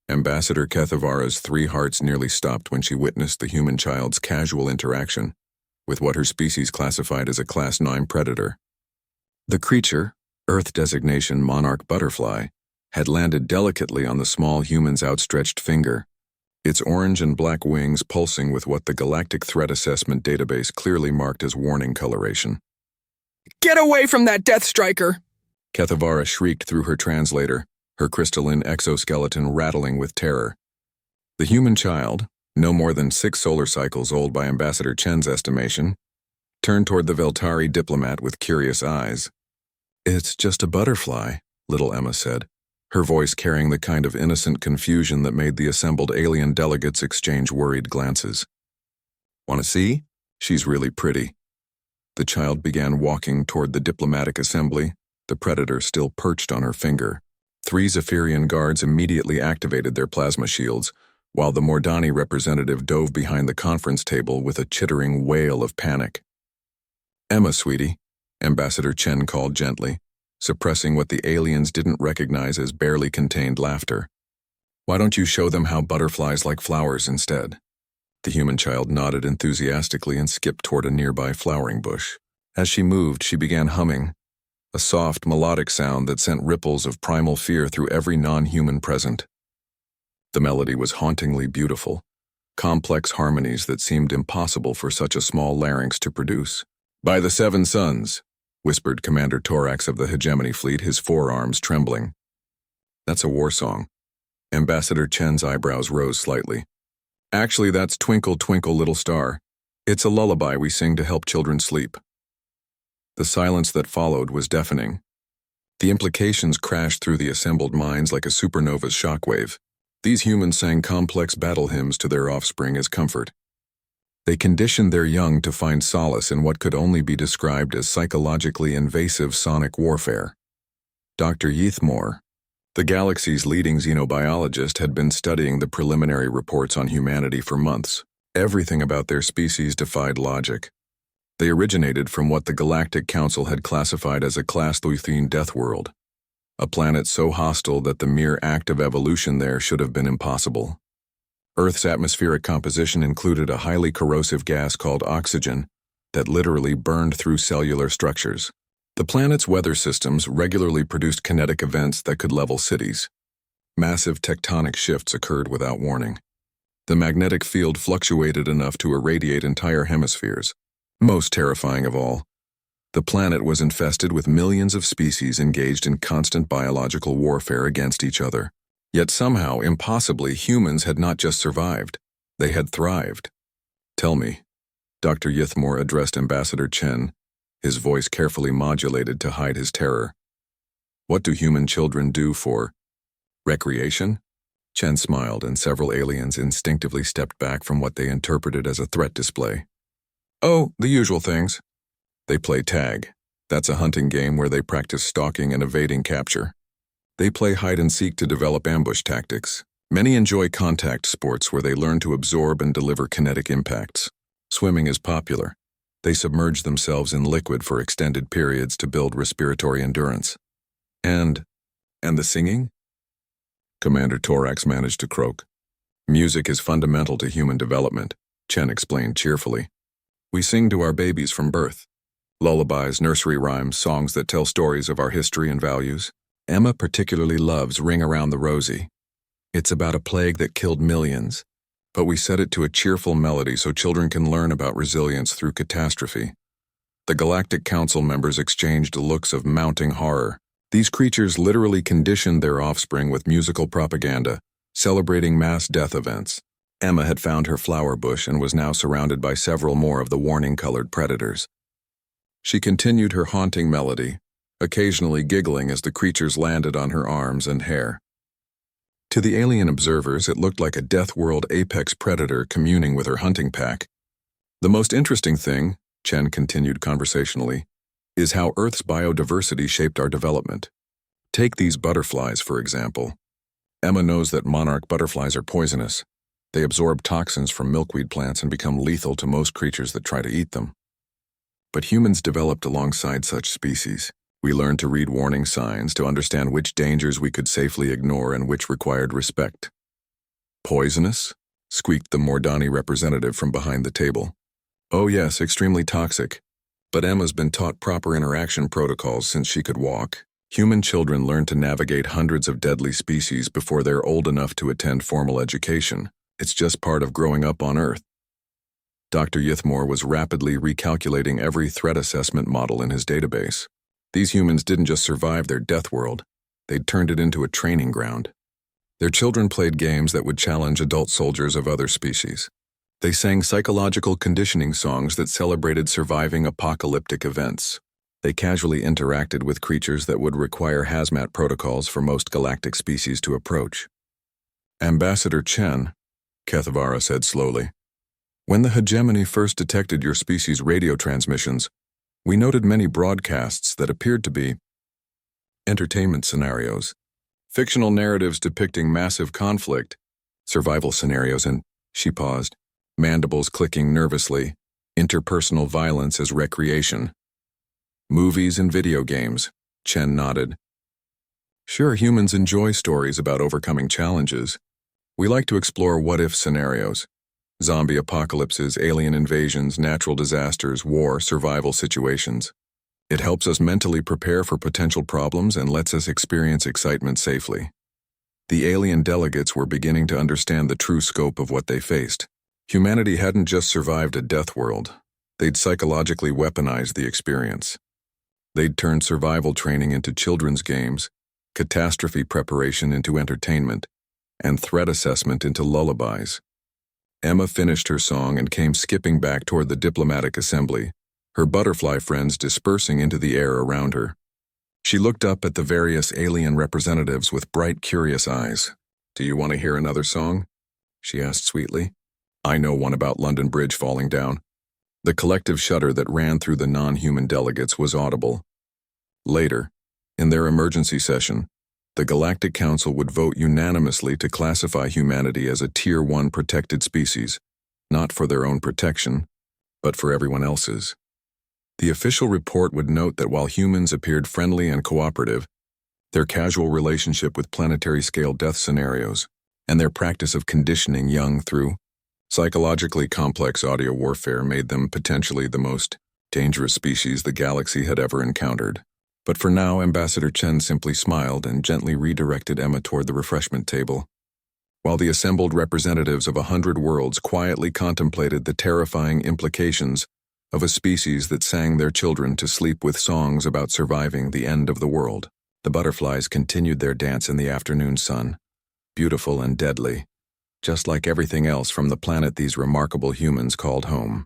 Ambassador Kethavara's 3 hearts nearly stopped when she witnessed the human child's casual interaction with what her species classified as a Class 9 predator. The creature, Earth designation monarch butterfly, had landed delicately on the small human's outstretched finger, its orange and black wings pulsing with what the Galactic Threat Assessment database clearly marked as warning coloration. "Get away from that Death Striker!" Kethavara shrieked through her translator, her crystalline exoskeleton rattling with terror. The human child, no more than 6 solar cycles old by Ambassador Chen's estimation, turned toward the Veltari diplomat with curious eyes. "It's just a butterfly," little Emma said, her voice carrying the kind of innocent confusion that made the assembled alien delegates exchange worried glances. "Want to see? She's really pretty." The child began walking toward the diplomatic assembly, the predator still perched on her finger. 3 Zephyrian guards immediately activated their plasma shields, while the Mordani representative dove behind the conference table with a chittering wail of panic. "Emma, sweetie," Ambassador Chen called gently, suppressing what the aliens didn't recognize as barely contained laughter. "Why don't you show them how butterflies like flowers instead?" The human child nodded enthusiastically and skipped toward a nearby flowering bush. As she moved, she began humming, a soft, melodic sound that sent ripples of primal fear through every non-human present. The melody was hauntingly beautiful, complex harmonies that seemed impossible for such a small larynx to produce. "By the 7 suns," whispered Commander Torax of the Hegemony Fleet, his forearms trembling. "That's a war song." Ambassador Chen's eyebrows rose slightly. "Actually, that's Twinkle, Twinkle, Little Star. It's a lullaby we sing to help children sleep." The silence that followed was deafening. The implications crashed through the assembled minds like a supernova's shockwave. These humans sang complex battle hymns to their offspring as comfort. They conditioned their young to find solace in what could only be described as psychologically invasive sonic warfare. Dr. Yithmore, the galaxy's leading xenobiologist, had been studying the preliminary reports on humanity for months. Everything about their species defied logic. They originated from what the Galactic Council had classified as a Class 13 Deathworld, a planet so hostile that the mere act of evolution there should have been impossible. Earth's atmospheric composition included a highly corrosive gas called oxygen that literally burned through cellular structures. The planet's weather systems regularly produced kinetic events that could level cities. Massive tectonic shifts occurred without warning. The magnetic field fluctuated enough to irradiate entire hemispheres. Most terrifying of all, the planet was infested with millions of species engaged in constant biological warfare against each other. Yet somehow, impossibly, humans had not just survived, they had thrived. "Tell me," Dr. Yithmore addressed Ambassador Chen, his voice carefully modulated to hide his terror. "What do human children do for recreation?" Chen smiled, and several aliens instinctively stepped back from what they interpreted as a threat display. "Oh, the usual things. They play tag. That's a hunting game where they practice stalking and evading capture. They play hide-and-seek to develop ambush tactics. Many enjoy contact sports where they learn to absorb and deliver kinetic impacts. Swimming is popular. They submerge themselves in liquid for extended periods to build respiratory endurance. And the singing?" Commander Torax managed to croak. "Music is fundamental to human development," Chen explained cheerfully. "We sing to our babies from birth. Lullabies, nursery rhymes, songs that tell stories of our history and values. Emma particularly loves Ring Around the Rosie. It's about a plague that killed millions, but we set it to a cheerful melody so children can learn about resilience through catastrophe." The Galactic Council members exchanged looks of mounting horror. These creatures literally conditioned their offspring with musical propaganda, celebrating mass death events. Emma had found her flower bush and was now surrounded by several more of the warning-colored predators. She continued her haunting melody, occasionally giggling as the creatures landed on her arms and hair. To the alien observers, it looked like a Deathworld apex predator communing with her hunting pack. "The most interesting thing," Chen continued conversationally, "is how Earth's biodiversity shaped our development. Take these butterflies, for example. Emma knows that monarch butterflies are poisonous. They absorb toxins from milkweed plants and become lethal to most creatures that try to eat them. But humans developed alongside such species. We learned to read warning signs, to understand which dangers we could safely ignore and which required respect. Poisonous? Squeaked the Mordani representative from behind the table. Oh yes, extremely toxic. But Emma's been taught proper interaction protocols since she could walk. Human children learn to navigate hundreds of deadly species before they're old enough to attend formal education. It's just part of growing up on Earth. Dr. Yithmore was rapidly recalculating every threat assessment model in his database. These humans didn't just survive their death world, they'd turned it into a training ground. Their children played games that would challenge adult soldiers of other species. They sang psychological conditioning songs that celebrated surviving apocalyptic events. They casually interacted with creatures that would require hazmat protocols for most galactic species to approach. Ambassador Chen, Kethvara said slowly, when the hegemony first detected your species' radio transmissions, we noted many broadcasts that appeared to be entertainment scenarios, fictional narratives depicting massive conflict, survival scenarios, and, she paused, mandibles clicking nervously, interpersonal violence as recreation. Movies and video games, Chen nodded. Sure, humans enjoy stories about overcoming challenges. We like to explore what-if scenarios. Zombie apocalypses, alien invasions, natural disasters, war, survival situations. It helps us mentally prepare for potential problems and lets us experience excitement safely. The alien delegates were beginning to understand the true scope of what they faced. Humanity hadn't just survived a death world. They'd psychologically weaponized the experience. They'd turned survival training into children's games, catastrophe preparation into entertainment, and threat assessment into lullabies. Emma finished her song and came skipping back toward the diplomatic assembly, her butterfly friends dispersing into the air around her. She looked up at the various alien representatives with bright, curious eyes. Do you want to hear another song? She asked sweetly. I know one about London Bridge falling down. The collective shudder that ran through the non-human delegates was audible. Later, in their emergency session, the Galactic Council would vote unanimously to classify humanity as a Tier 1 protected species, not for their own protection, but for everyone else's. The official report would note that while humans appeared friendly and cooperative, their casual relationship with planetary-scale death scenarios and their practice of conditioning young through psychologically complex audio warfare made them potentially the most dangerous species the galaxy had ever encountered. But for now, Ambassador Chen simply smiled and gently redirected Emma toward the refreshment table, while the assembled representatives of 100 worlds quietly contemplated the terrifying implications of a species that sang their children to sleep with songs about surviving the end of the world. The butterflies continued their dance in the afternoon sun, beautiful and deadly, just like everything else from the planet these remarkable humans called home.